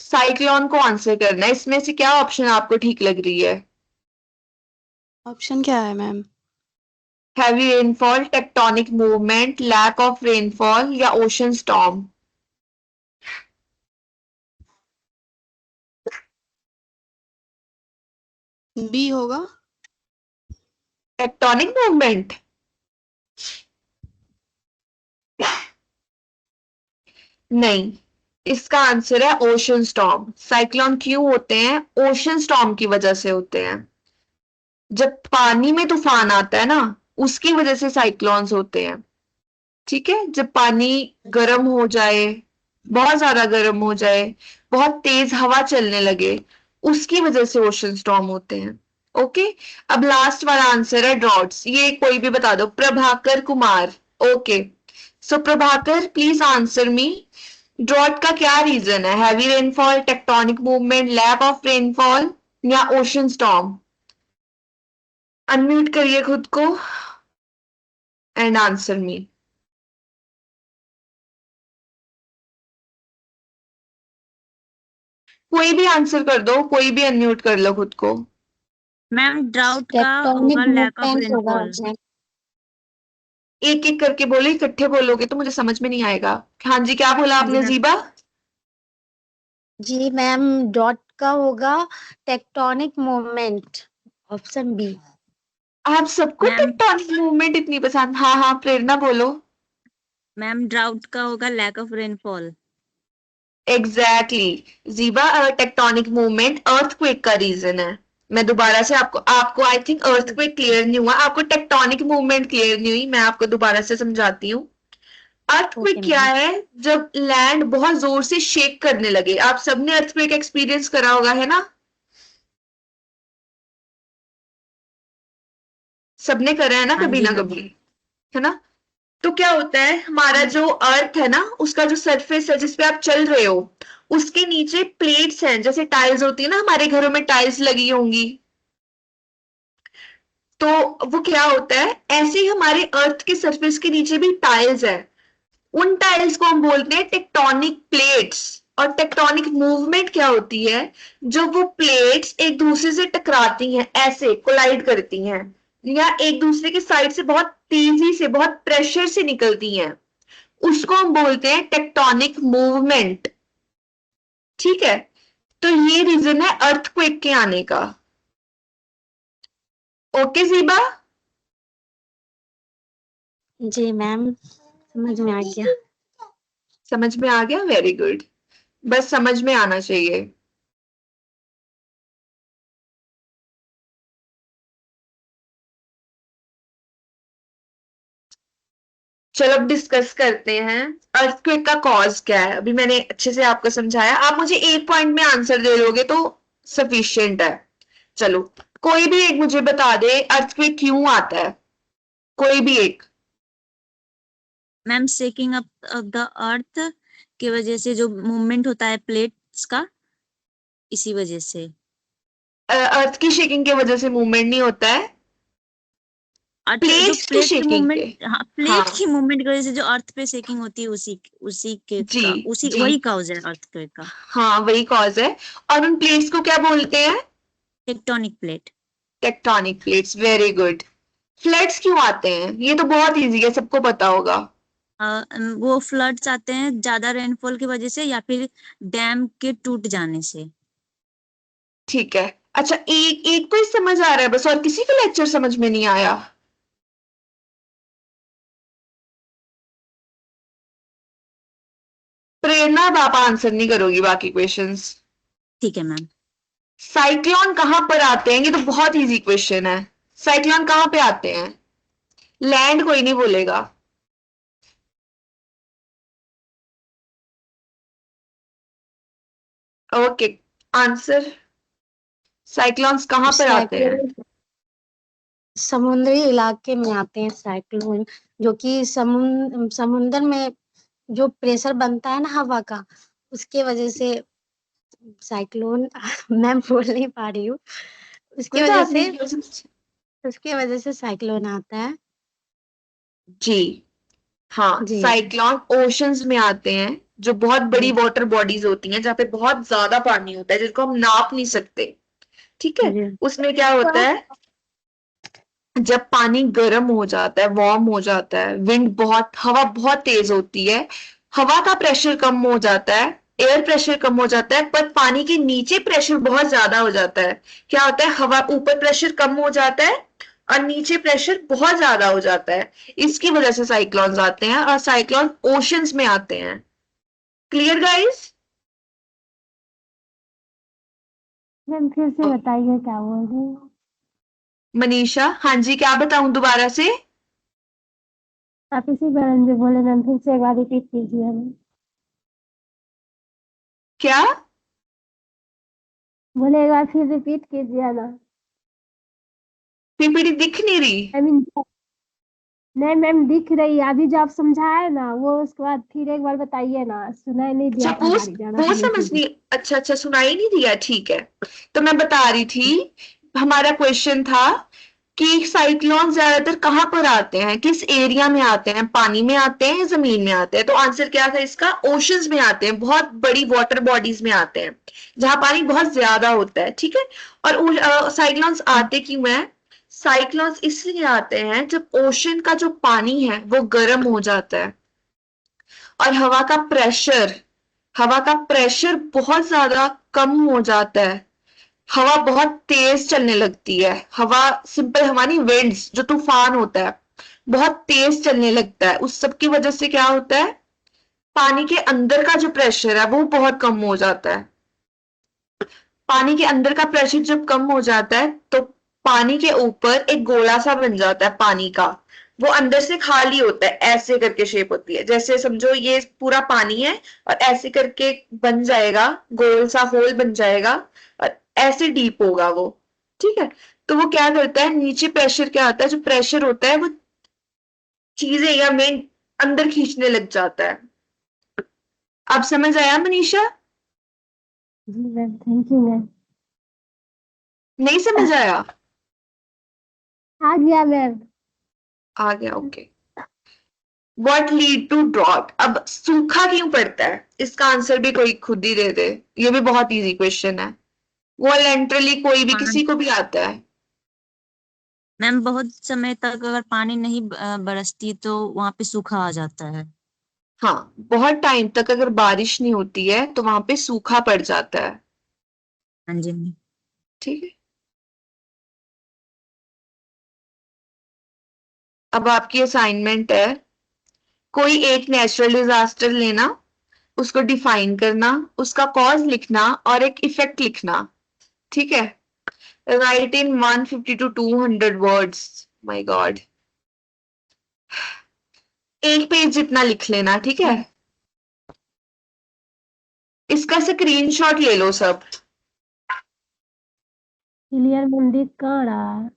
साइक्लोन को आंसर करना है। इसमें से क्या ऑप्शन आपको ठीक लग रही है? ऑप्शन क्या है ma'am? Heavy rainfall, tectonic movement, lack of rainfall या ओशन स्टॉर्म? बी होगा। Tectonic movement? नहीं, इसका आंसर है ओशन स्टॉर्म। साइक्लोन क्यों होते हैं? ओशन स्टॉर्म की वजह से होते हैं। जब पानी में तूफान आता है ना, उसकी वजह से साइक्लोन्स होते हैं। ठीक है, जब पानी गर्म हो जाए, बहुत ज्यादा गर्म हो जाए, बहुत तेज हवा चलने लगे, उसकी वजह से ओशन स्टॉर्म होते हैं। ओके, अब लास्ट वाला आंसर है ड्रॉट्स। ये कोई भी बता दो। Prabhakar Kumar. Okay, so Prabhakar please answer me. Drought का क्या रीजन है? Heavy rainfall, tectonic movement, lack of rainfall या ओशन स्टॉर्म? अनम्यूट करिए खुद को एंड आंसर मी। कोई भी आंसर कर दो, कोई भी अनम्यूट कर लो खुद को। मैम ड्राउट का टेक्टोनिक होगा लैक ऑफ मूवमेंट होगा रेनफॉल। ऑप्शन। एक एक करके बोलो, इकट्ठे बोलोगे तो मुझे समझ में नहीं आएगा। हाँ जी, क्या बोला जी आपने मैम। जीबा? जी मैम, डॉट का होगा टेक्टोनिक मूवमेंट, ऑप्शन बी। आप सबको मैम टेक्टोनिक मूवमेंट इतनी पसंद? हाँ हाँ, प्रेरणा बोलो। मैम ड्राउट का होगा lack of rainfall. Exactly Ziba, tectonic movement earthquake का रीजन है। मैं दोबारा से आपको आपको आई थिंक अर्थक्वेक क्लियर नहीं हुआ, आपको टेक्टोनिक मूवमेंट क्लियर नहीं हुई। मैं आपको दोबारा से समझाती हूँ। ओके अर्थक्वेक क्या मैम। है? जब लैंड बहुत जोर से शेक करने लगे। आप सबने अर्थक्वेक एक्सपीरियंस करा होगा, है ना? सबने करा है ना हाँ कभी जी ना मैम। कभी, है ना? तो क्या होता है, हमारा जो अर्थ है ना, उसका जो सरफेस है जिसपे आप चल रहे हो, उसके नीचे प्लेट्स हैं। जैसे टाइल्स होती है ना, हमारे घरों में टाइल्स लगी होंगी। तो वो क्या होता है, ऐसे ही हमारे अर्थ के सरफेस के नीचे भी टाइल्स है। उन टाइल्स को हम बोलते हैं टेक्टोनिक प्लेट्स। और टेक्टोनिक मूवमेंट क्या होती है? जब वो प्लेट्स एक दूसरे से टकराती हैं, ऐसे कोलाइड करती हैं, या एक दूसरे के साइड से बहुत तेजी से, बहुत प्रेशर से निकलती हैं, उसको हम बोलते हैं टेक्टोनिक मूवमेंट। ठीक है, तो ये रीजन है अर्थक्वेक के आने का। ओके जीबा? जी मैम, समझ में आ गया। समझ में आ गया, वेरी गुड। बस समझ में आना चाहिए। चलो अब डिस्कस करते हैं, अर्थक्वेक का कॉज क्या है। अभी मैंने अच्छे से आपको समझाया, आप मुझे एक पॉइंट में आंसर दे दोगे तो सफिशिएंट है। चलो, कोई भी एक मुझे बता दे अर्थक्वेक क्यों आता है, कोई भी एक। Ma'am shaking up of the earth की वजह से जो मूवमेंट होता है प्लेट्स का, इसी वजह से। अर्थ की शेकिंग की वजह से मूवमेंट नहीं होता है, अर्थ जो प्लेट्स की प्लेट की शेकिंग के। मूवमेंट, हाँ हाँ प्लेट की मूवमेंट की वजह से जो अर्थ पे शेकिंग होती है, उसी उसी के जी, का उसी जी वही काउज है अर्थक्वेक का। हाँ, वही कॉज है। और उन प्लेट्स को क्या बोलते हैं? Tectonic plate. Tectonic plates, very good. Floods क्यों आते हैं? ये तो बहुत इजी है, सबको पता होगा। वो फ्लड्स आते हैं ज्यादा रेनफॉल की वजह से या फिर डैम के टूट जाने से। ठीक है, अच्छा एक एक को ही समझ आ रहा है बस, और किसी का लेक्चर समझ में नहीं आया? प्रेरणा, अब आप आंसर नहीं करोगी बाकी क्वेश्चंस। ठीक है मैम। साइक्लोन कहां पर आते हैं? ये तो बहुत इजी क्वेश्चन है। साइक्लोन कहां पे आते हैं? लैंड कोई नहीं बोलेगा। Okay, answer. साइक्लोन्स कहां पर आते हैं? साइक्लोन समुद्री इलाके में आते हैं साइक्लोन, जो कि समुंदर में जो प्रेशर बनता है ना हवा का, उसके वजह से साइक्लोन मैं बोल नहीं पा रही हूँ। उसकी कोई वजह बात से नहीं। उसकी वजह से साइक्लोन आता है। जी हाँ, जी साइक्लोन ओशंस में आते हैं, जो बहुत बड़ी जी वाटर बॉडीज होती हैं जहाँ पे बहुत ज्यादा पानी होता है जिसको हम नाप नहीं सकते। ठीक है, जी उसमें क्या होता है, जब पानी गर्म हो जाता है, वार्म हो जाता है, हवा बहुत तेज होती है, हवा का प्रेशर कम हो जाता है, एयर प्रेशर कम हो जाता है, पर पानी के नीचे प्रेशर बहुत ज्यादा हो जाता है। क्या होता है, हवा ऊपर प्रेशर कम हो जाता है और नीचे प्रेशर बहुत ज्यादा हो जाता है। इसकी वजह से साइक्लोन्स आते हैं और साइक्लोन ओशंस में आते हैं। Clear guys? मैम फिर से बताइए क्या बोल रही हो? मनीषा, हाँ जी, क्या बताऊं दोबारा से? आप इसी बारे में जो बोले मैम फिर से एक बार रिपीट कीजिए हमें। क्या? बोले एक बार फिर रिपीट कीजिए ना। पीपीटी दिख नहीं रही? आई मीन नहीं मैम दिख रही है, अभी जो आप समझाए ना वो उसके बाद फिर एक बार बताइए ना, सुनाई नहीं अच्छा, दिया था हमारी जाना वो सुनने समझ की। नहीं, अच्छा अच्छा, सुनाई नहीं दिया, ठीक है। तो मैं बता रही थी, हमारा क्वेश्चन था कि साइक्लोन ज्यादातर कहाँ पर आते हैं, किस एरिया में आते हैं, पानी में आते हैं या जमीन में आते हैं? तो आंसर क्या था इसका, ओशंस में आते हैं, बहुत बड़ी वाटर बॉडीज में आते हैं जहां पानी बहुत ज्यादा होता है। ठीक है, और साइक्लोन्स आते क्यों हैं? साइक्लोन्स इसलिए आते हैं जब ओशन का जो पानी है वो गर्म हो जाता है और हवा का प्रेशर बहुत ज्यादा कम हो जाता है, हवा बहुत तेज चलने लगती है, हवा, सिंपल हवा नहीं, विंड्स, जो तूफान होता है, बहुत तेज चलने लगता है। उस सब की वजह से क्या होता है, पानी के अंदर का जो प्रेशर है वो बहुत कम हो जाता है। पानी के अंदर का प्रेशर जब कम हो जाता है तो पानी के ऊपर एक गोला सा बन जाता है पानी का, वो अंदर से खाली होता है, ऐसे करके शेप होती है, जैसे समझो ये पूरा पानी है और ऐसे करके बन जाएगा, गोल सा होल बन जाएगा और ऐसे डीप होगा वो। ठीक है, तो वो क्या करता है, नीचे प्रेशर क्या आता है, जो प्रेशर होता है वो चीजें या मेन अंदर खींचने लग जाता है। अब समझ आया मनीषा? जी मैम थैंक यू मैम। नहीं समझ आया? आ गया मैम। आ गया, okay. What lead to drought? अब सूखा क्यों पड़ता है, इसका आंसर भी कोई खुद ही दे दे, ये भी बहुत इजी क्वेश्चन है, वॉलेंटरली कोई भी, किसी को भी आता है। मैम बहुत समय तक अगर पानी नहीं बरसती तो वहां पे सूखा आ जाता है। हाँ, बहुत टाइम तक अगर बारिश नहीं होती है तो वहां पे सूखा पड़ जाता है। हाँ जी मैम। ठीक है, अब आपकी असाइनमेंट है, कोई एक नेचुरल डिजास्टर लेना, उसको डिफाइन करना, उसका कॉज लिखना और एक इफेक्ट लिखना। ठीक है, right in 150 to 200 words. My God, एक पेज जितना लिख लेना, ठीक है। इसका स्क्रीनशॉट ले लो सब। क्लियर मैम दिख कहाँ रहा है?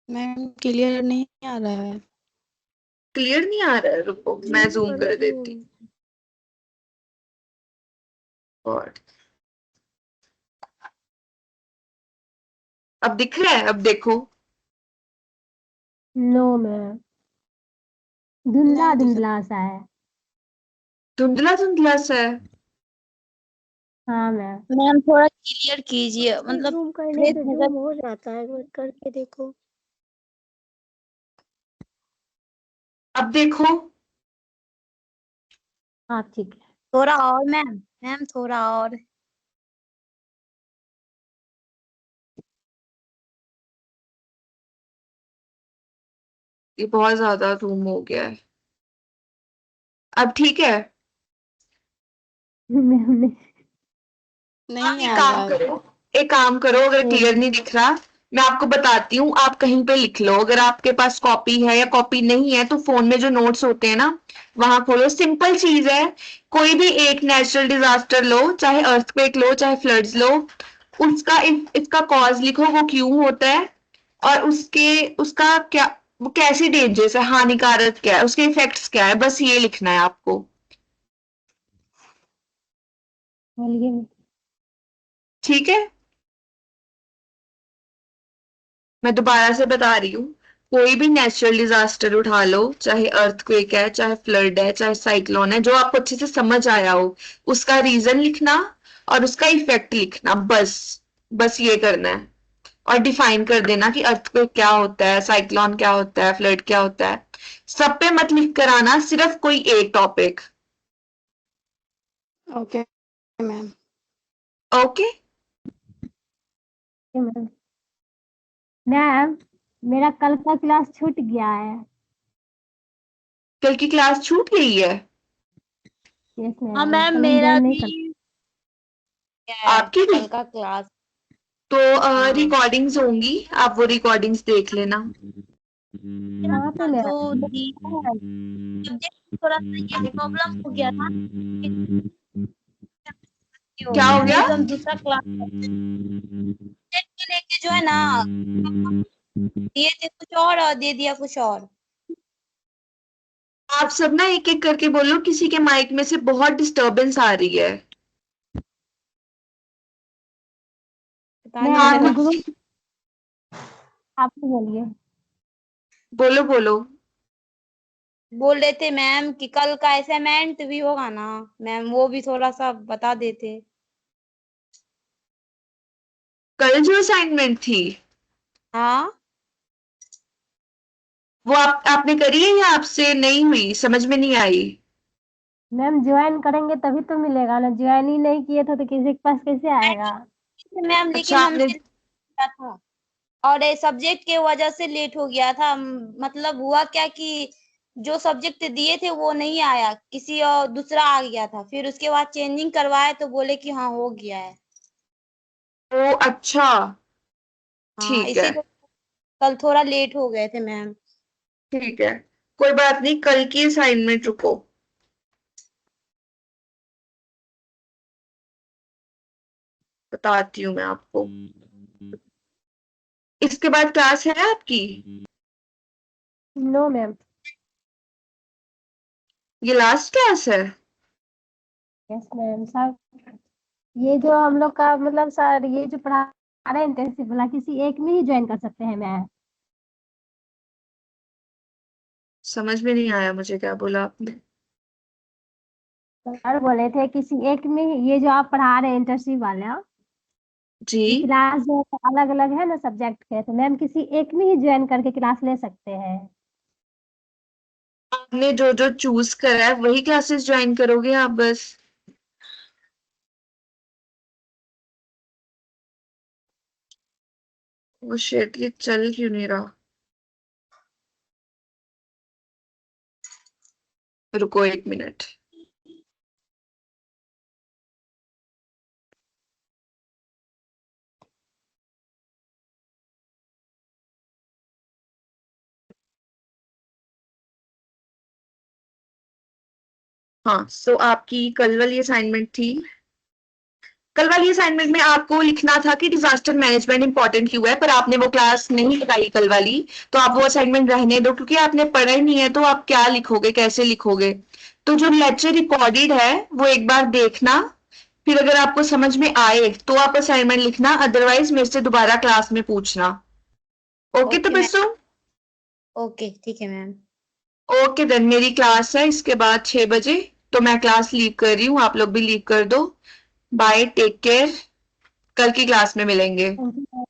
मैम क्लियर नहीं आ रहा है। क्लियर नहीं आ रहा है, रुको मैं जूम कर देती हूँ। और अब दिख रहा है, अब देखो। नो मैम धुंधला नहीं दिख रहा। धुंधला सा है। धुंधला धुंधला सा है। हाँ मैम। मैम थोड़ा क्लियर कीजिए, मतलब जूम करने फ्रेश से नजर। जूम हो जाता है, एक बार करके देखो। अब देखो, हाँ ठीक है। थोड़ा और मैम, मैम थोड़ा और। ये बहुत ज्यादा जूम हो गया है। अब ठीक है। मैम ने नहीं एक आ रहा काम है। करो, एक काम करो, अगर क्लियर नहीं दिख रहा, मैं आपको बताती हूँ, आप कहीं पे लिख लो, अगर आपके पास कॉपी है या कॉपी नहीं है तो फोन में जो नोट्स होते हैं ना, वहां खोलो। सिंपल चीज है, कोई भी एक नेचुरल डिजास्टर लो, चाहे अर्थक्वेक लो चाहे फ्लड्स लो, उसका इसका कॉज लिखो, वो क्यों होता है और उसका क्या, वो कैसे डेंजरस है, हानिकारक क्या है, उसके इफेक्ट्स क्या है, बस ये लिखना है आपको। बोलिए। ठीक है, मैं दोबारा से बता रही हूँ। कोई भी नेचुरल डिजास्टर उठा लो, चाहे अर्थक्वेक है, चाहे फ्लड है, चाहे साइक्लोन है, जो आपको अच्छे से समझ आया हो, उसका रीजन लिखना और उसका इफेक्ट लिखना, बस बस ये करना है। और डिफाइन कर देना कि अर्थक्वेक क्या होता है, साइक्लोन क्या होता है, फ्लड क्या होता है। सब पे मत लिख कर आना, सिर्फ कोई एक topic. Okay ma'am. Okay. Ma'am ma'am, मेरा कल का क्लास छूट गया है। कल की क्लास छूट गई है? यस हाँ मैम, मैम कल हम मेरा ज्वाइन नहीं भी कर। है आपकी भी? कल का क्लास। तो हाँ रिकॉर्डिंग्स होंगी, आप वो रिकॉर्डिंग्स देख लेना। कहाँ पे जो मैम? सब्जेक्ट थोड़ा सा ये प्रॉब्लम हो गया था क्या हो गया? तो हम दूसरा क्लास सब्जेक्ट लेके जो है ना दिए थे कुछ और दे दिया कुछ और। आप सब ना एक एक करके बोलो, किसी के माइक में से बहुत डिस्टरबेंस आ रही है। पता मैं नहीं आपको मैम। ग्रुप, आप तो बोलिए। बोलो बोलो। बोल रहे थे मैम कि कल का असाइनमेंट भी होगा ना मैम, वो भी थोड़ा सा बता देते। कल जो असाइनमेंट थी, हाँ वो आपने करी है या आपसे नहीं हुई, समझ में नहीं आई? मैम ज्वाइन करेंगे तभी तो मिलेगा ना, ज्वाइन ही नहीं किए थे तो किसी के पास कैसे आएगा? मैम अच्छा लेकिन आपने, हमसे किया था और सब्जेक्ट के वजह से लेट हो गया था। मतलब हुआ क्या कि जो सब्जेक्ट दिए थे वो नहीं आया, किसी और दूसरा आ गया था, फिर उसके बाद चेंजिंग करवाए तो बोले कि हाँ हो गया है। ओ अच्छा, हाँ ठीक है। इसीलिए कल थोड़ा लेट हो गए थे मैम। ठीक है, कोई बात नहीं, कल की असाइनमेंट रुको, बताती हूँ मैं आपको। इसके बाद क्लास है आपकी? No ma'am. ये लास्ट क्लास है? यस मैम सर, ये जो हम लोग का मतलब सर, ये जो पढ़ा रहे हैं इंटेंसिव वाला, किसी एक में ही ज्वाइन कर सकते हैं मैम? समझ में नहीं आया मुझे, क्या बोला आपने? सर बोले थे किसी एक में ही, ये जो आप पढ़ा रहे हैं इंटर्नशिप वाला, जी, ये क्लास जो अलग अलग है ना सब्जेक्ट के, तो मैम किसी एक में ही ज्वाइन करके क्लास ले सकते हैं? आपने जो जो चूज करा है वही क्लासेस ज्वाइन करोगे आप बस? वो शिट, ये चल क्यों नहीं रहा? रुको एक मिनट। हाँ, सो आपकी कल वाली असाइनमेंट थी। कल वाली असाइनमेंट में आपको लिखना था कि डिजास्टर मैनेजमेंट इंपॉर्टेंट क्यों है, पर आपने वो क्लास नहीं लगाई कल वाली। तो आप वो असाइनमेंट रहने दो, क्योंकि आपने पढ़ा ही नहीं है, तो आप क्या लिखोगे, कैसे लिखोगे? तो जो लेक्चर रिकॉर्डेड है वो एक बार देखना, फिर अगर आपको समझ में आए तो आप असाइनमेंट लिखना, अदरवाइज मेरे से दोबारा क्लास में पूछना। ओके तो ओके मैम। बच्चों? ओके ठीक है मैम। ओके देन, मेरी क्लास है इसके बाद 6 बजे, तो मैं क्लास लीव कर रही हूँ, आप लोग भी लीव कर दो। बाय, टेक केयर, कल की क्लास में मिलेंगे। Thank you.